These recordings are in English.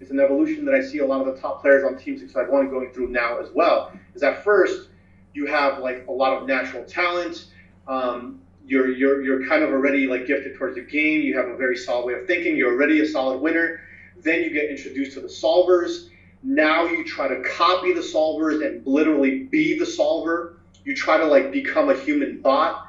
it's an evolution that I see a lot of the top players on Team 651 going through now as well. Is at first you have like a lot of natural talent. You're kind of already like gifted towards the game. You have a very solid way of thinking. You're already a solid winner. Then you get introduced to the solvers. Now you try to copy the solvers and literally be the solver. You try to like become a human thought.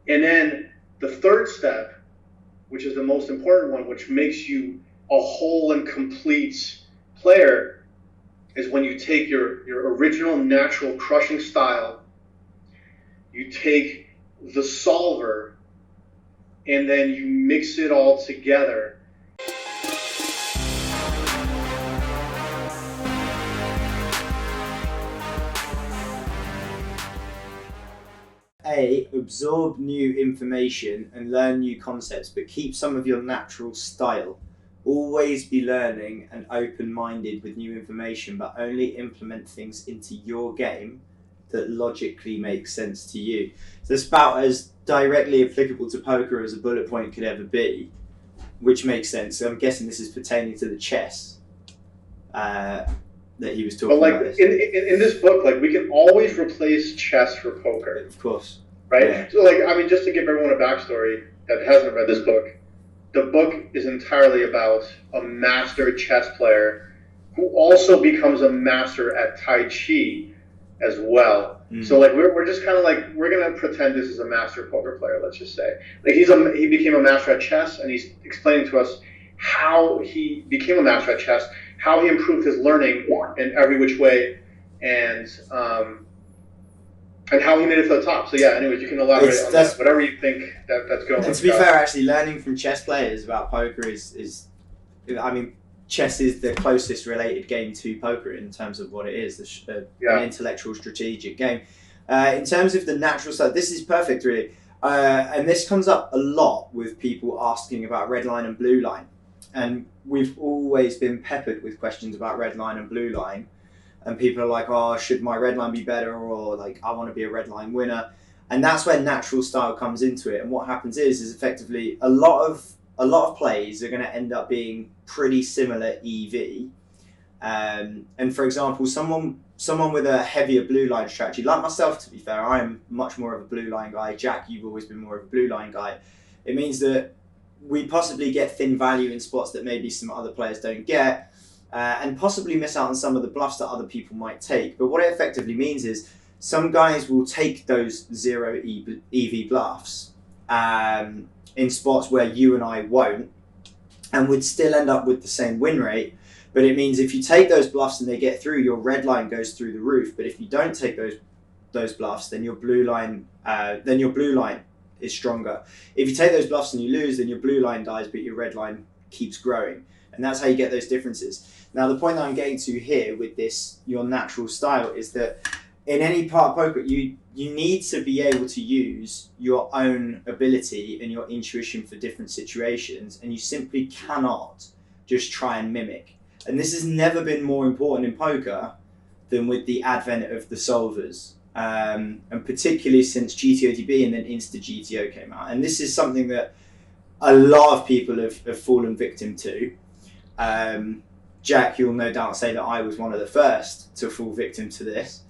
And then the third step, which is the most important one, which makes you a whole and complete player, is when you take your original natural crushing style, you take the solver, and then you mix it all together. Absorb new information and learn new concepts, but keep some of your natural style. Always be learning and open-minded with new information, but only implement things into your game that logically make sense to you. So it's about as directly applicable to poker as a bullet point could ever be, which makes sense. So I'm guessing this is pertaining to the chess that he was talking about. But like in this book, like we can always replace chess for poker. Of course. Right? Yeah. So like, I mean, just to give everyone a backstory that hasn't read this book, the book is entirely about a master chess player who also becomes a master at Tai Chi as well. So like we're just kind of like, we're gonna pretend this is a master poker player, let's just say. Like he became a master at chess, and he's explaining to us how he became a master at chess, how he improved his learning in every which way, and how he made it to the top. So yeah, anyways, you can elaborate on that. Whatever you think that's going. And to be fair, actually, learning from chess players about poker is I mean, chess is the closest related game to poker in terms of what it is, an intellectual strategic game. In terms of the natural side, this is perfect, really. And this comes up a lot with people asking about red line and blue line. And we've always been peppered with questions about red line and blue line. And people are like, oh, should my red line be better? Or like, I want to be a red line winner. And that's where natural style comes into it. And what happens is effectively a lot of plays are going to end up being pretty similar EV. And for example, someone with a heavier blue line strategy, like myself, to be fair, I'm much more of a blue line guy. Jack, you've always been more of a blue line guy. It means that we possibly get thin value in spots that maybe some other players don't get, and possibly miss out on some of the bluffs that other people might take. But what it effectively means is some guys will take those zero EV bluffs in spots where you and I won't, and would still end up with the same win rate. But it means if you take those bluffs and they get through, your red line goes through the roof. But if you don't take those bluffs, then your blue line is stronger. If you take those bluffs and you lose, then your blue line dies, but your red line keeps growing. And that's how you get those differences. Now, the point that I'm getting to here with this, your natural style, is that in any part of poker, you need to be able to use your own ability and your intuition for different situations, and you simply cannot just try and mimic. And this has never been more important in poker than with the advent of the solvers, and particularly since GTODB and then Insta-GTO came out. And this is something that a lot of people have fallen victim to. Jack, you'll no doubt say that I was one of the first to fall victim to this.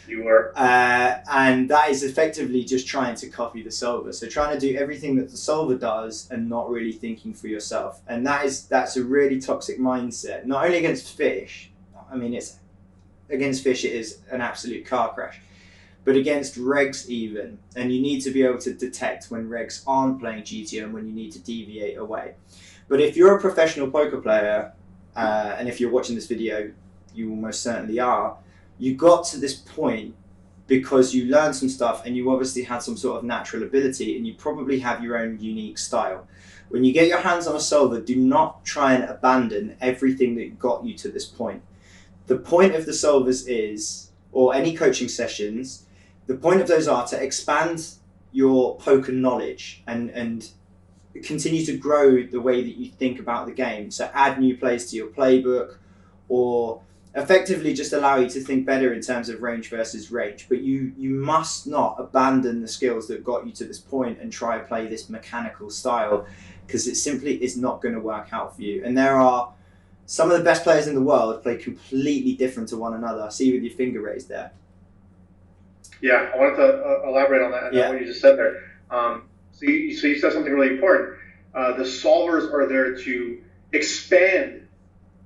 You were. And that is effectively just trying to copy the solver. So trying to do everything that the solver does and not really thinking for yourself. And that's a really toxic mindset, not only against fish. I mean, against fish, it is an absolute car crash, but against regs even. And you need to be able to detect when regs aren't playing GTO and when you need to deviate away. But if you're a professional poker player, and if you're watching this video, you almost certainly are, you got to this point because you learned some stuff and you obviously had some sort of natural ability, and you probably have your own unique style. When you get your hands on a solver, do not try and abandon everything that got you to this point. The point of the solvers is, or any coaching sessions, the point of those are to expand your poker knowledge and continue to grow the way that you think about the game. So add new plays to your playbook, or effectively just allow you to think better in terms of range versus range. But you must not abandon the skills that got you to this point and try to play this mechanical style, because it simply is not going to work out for you. And there are some of the best players in the world play completely different to one another. I see you with your finger raised there. Yeah, I wanted to elaborate on that and what you just said there. So you said something really important. The solvers are there to expand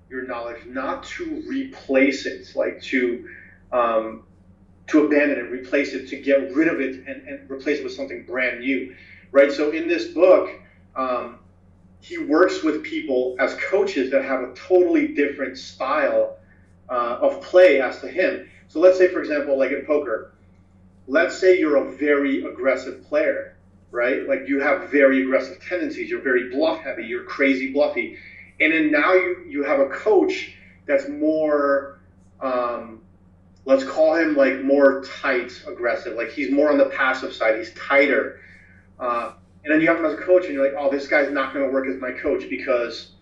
your knowledge, not to replace it, like to abandon it, replace it, to get rid of it and replace it with something brand new, right? So in this book, he works with people as coaches that have a totally different style of play as to him. So let's say, for example, like in poker, let's say you're a very aggressive player, right? Like you have very aggressive tendencies. You're very bluff heavy. You're crazy bluffy. And then now you have a coach that's more, let's call him like more tight aggressive. Like he's more on the passive side. He's tighter. And then you have him as a coach and you're like, oh, this guy's not going to work as my coach because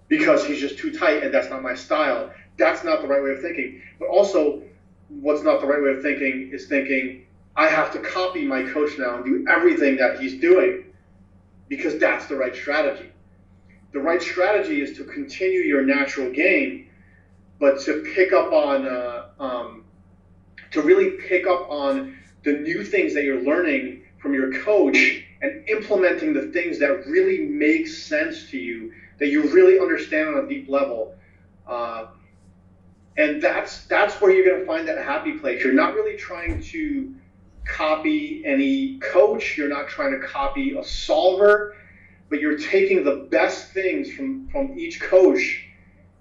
he's just too tight and that's not my style. That's not the right way of thinking. But also, what's not the right way of thinking is thinking, I have to copy my coach now and do everything that he's doing because that's the right strategy. The right strategy is to continue your natural game, but to pick up on, to really pick up on the new things that you're learning from your coach and implementing the things that really make sense to you, that you really understand on a deep level. And that's where you're going to find that happy place. You're not really trying to copy any coach. You're not trying to copy a solver, but you're taking the best things from each coach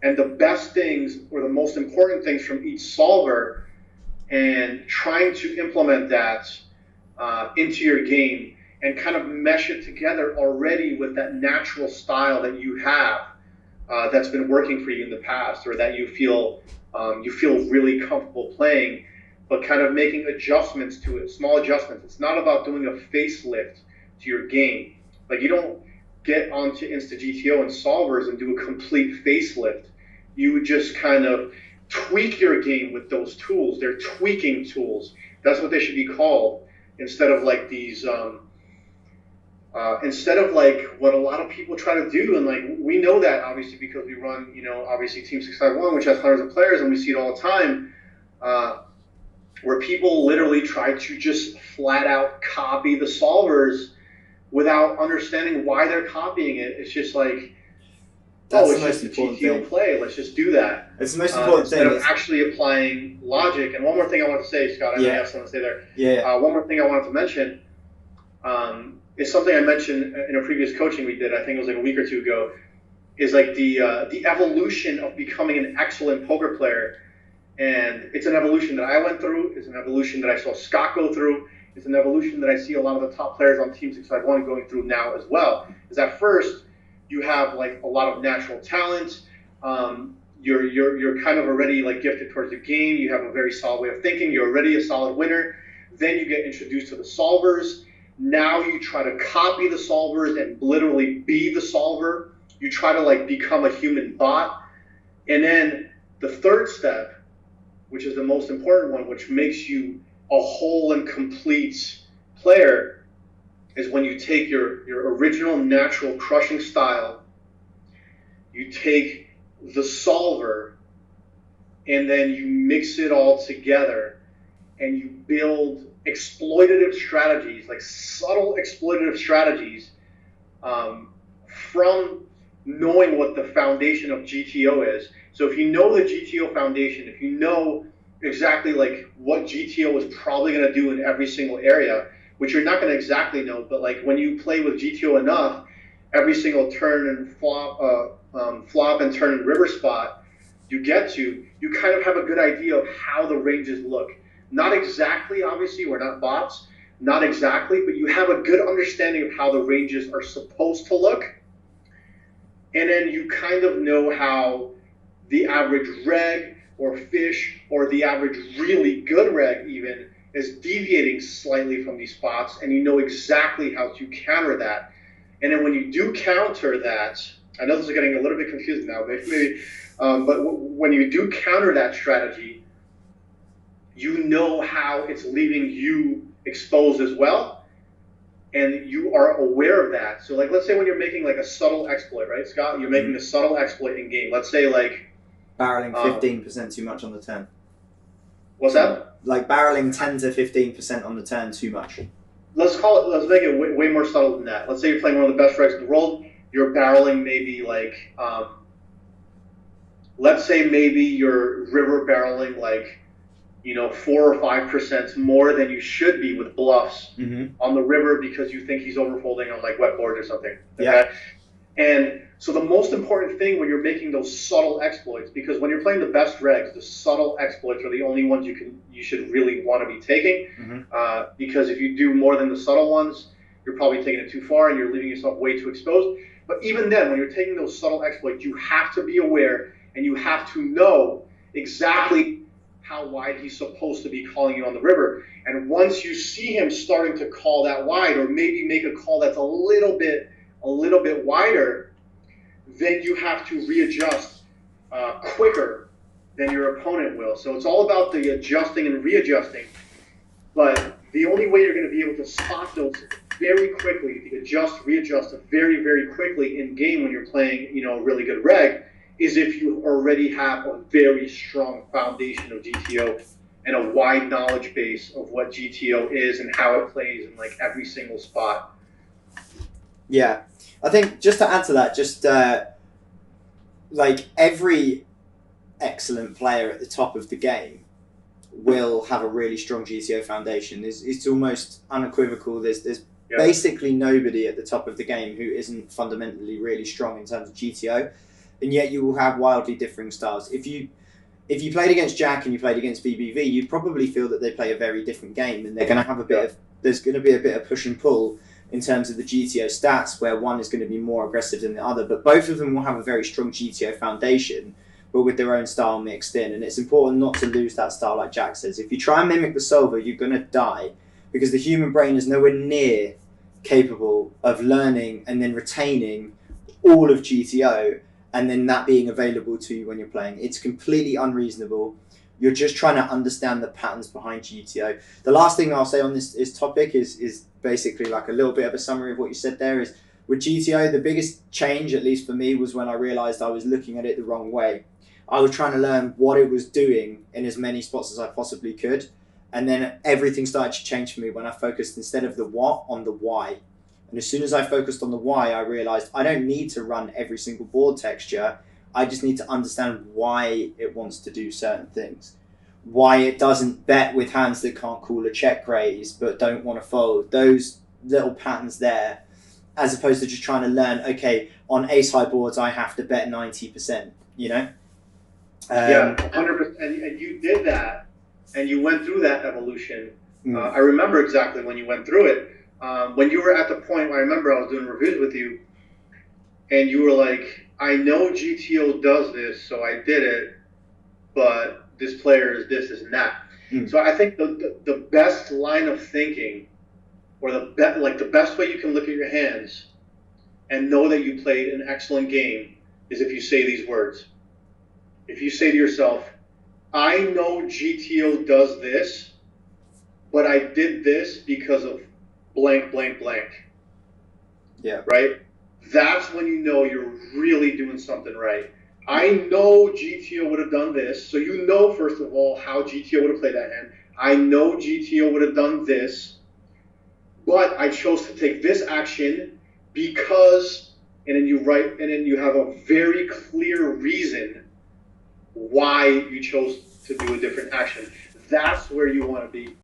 and the best things or the most important things from each solver and trying to implement that into your game and kind of mesh it together already with that natural style that you have that's been working for you in the past, or that you feel really comfortable playing, but kind of making adjustments to it, small adjustments. It's not about doing a facelift to your game. Like you don't get onto InstaGTO and solvers and do a complete facelift. You just kind of tweak your game with those tools. They're tweaking tools. That's what they should be called, instead of like these instead of like what a lot of people try to do. And like we know that obviously because we run, obviously Team 651, which has hundreds of players, and we see it all the time, where people literally try to just flat out copy the solvers without understanding why they're copying it. It's just like, it's just a GTO play. Let's just do that. It's the most important thing. Instead of actually applying logic. And one more thing I want to say, Scott, I may have something to say there. Yeah. One more thing I wanted to mention is something I mentioned in a previous coaching we did, I think it was like a week or two ago, is like the evolution of becoming an excellent poker player. And it's an evolution that I went through. It's an evolution that I saw Scott go through. It's an evolution that I see a lot of the top players on Team 651 going through now as well. Is at first, you have like a lot of natural talent. You're kind of already like gifted towards the game. You have a very solid way of thinking. You're already a solid winner. Then you get introduced to the solvers. Now you try to copy the solvers and literally be the solver. You try to like become a human bot. And then the third step, which is the most important one, which makes you a whole and complete player, is when you take your original natural crushing style, you take the solver, and then you mix it all together, and you build exploitative strategies, like subtle exploitative strategies, from knowing what the foundation of GTO is. So if you know the GTO foundation, if you know exactly like what GTO is probably going to do in every single area, which you're not going to exactly know, but like when you play with GTO enough, every single turn and flop and turn and river spot you get to, you kind of have a good idea of how the ranges look. Not exactly, obviously, we're not bots, not exactly, but you have a good understanding of how the ranges are supposed to look. And then you kind of know how the average reg or fish or the average really good reg even is deviating slightly from these spots, and you know exactly how to counter that. And then when you do counter that, I know this is getting a little bit confusing now, maybe, but when you do counter that strategy, you know how it's leaving you exposed as well. and you are aware of that. So like, let's say when you're making like a subtle exploit, right, Scott? You're making a subtle exploit in game. Let's say like barreling 15% too much on the turn. What's that? Like barreling 10 to 15% on the turn too much. Let's make it way more subtle than that. Let's say you're playing one of the best regs in the world. You're barreling maybe like, let's say maybe you're river barreling like, 4 or 5% more than you should be with bluffs on the river because you think he's overfolding on like wet board or something. Okay? Yeah. And so the most important thing when you're making those subtle exploits, because when you're playing the best regs, the subtle exploits are the only ones you should really want to be taking. Because if you do more than the subtle ones, you're probably taking it too far and you're leaving yourself way too exposed. But even then, when you're taking those subtle exploits, you have to be aware and you have to know exactly how wide he's supposed to be calling you on the river. And once you see him starting to call that wide, or maybe make a call that's a little bit wider, then you have to readjust quicker than your opponent will. So it's all about the adjusting and readjusting. But the only way you're going to be able to spot those very quickly, readjust very, very quickly in game when you're playing, a really good reg, is if you already have a very strong foundation of GTO and a wide knowledge base of what GTO is and how it plays in like every single spot. Yeah, I think just to add to that, just like every excellent player at the top of the game will have a really strong GTO foundation. It's almost unequivocal. There's basically nobody at the top of the game who isn't fundamentally really strong in terms of GTO. And yet you will have wildly differing styles. If you played against Jack and you played against BBV, you'd probably feel that they play a very different game, and they're going to have there's going to be a bit of push and pull in terms of the GTO stats, where one is going to be more aggressive than the other. But both of them will have a very strong GTO foundation, but with their own style mixed in. And it's important not to lose that style, like Jack says. If you try and mimic the solver, you're going to die, because the human brain is nowhere near capable of learning and then retaining all of GTO, and then that being available to you when you're playing. It's completely unreasonable. You're just trying to understand the patterns behind GTO. The last thing I'll say on this topic is basically like a little bit of a summary of what you said there. Is with GTO, the biggest change, at least for me, was when I realised I was looking at it the wrong way. I was trying to learn what it was doing in as many spots as I possibly could. And then everything started to change for me when I focused, instead of the what, on the why. And as soon as I focused on the why, I realized I don't need to run every single board texture. I just need to understand why it wants to do certain things. Why it doesn't bet with hands that can't call a check raise but don't want to fold. Those little patterns there, as opposed to just trying to learn, okay, on ace high boards I have to bet 90%, Yeah, 100%. And you did that, and you went through that evolution. I remember exactly when you went through it. When you were at the point where I remember I was doing reviews with you, and you were like, I know GTO does this, so I did it, but this player is this and that. So I think the best line of thinking, or the best way you can look at your hands and know that you played an excellent game, is if you say these words. If you say to yourself, I know GTO does this, but I did this because of blank, blank, blank. Yeah. Right? That's when you know you're really doing something right. I know GTO would have done this, so you know, first of all, how GTO would have played that hand. I know GTO would have done this, but I chose to take this action because, and then you have a very clear reason why you chose to do a different action. That's where you want to be.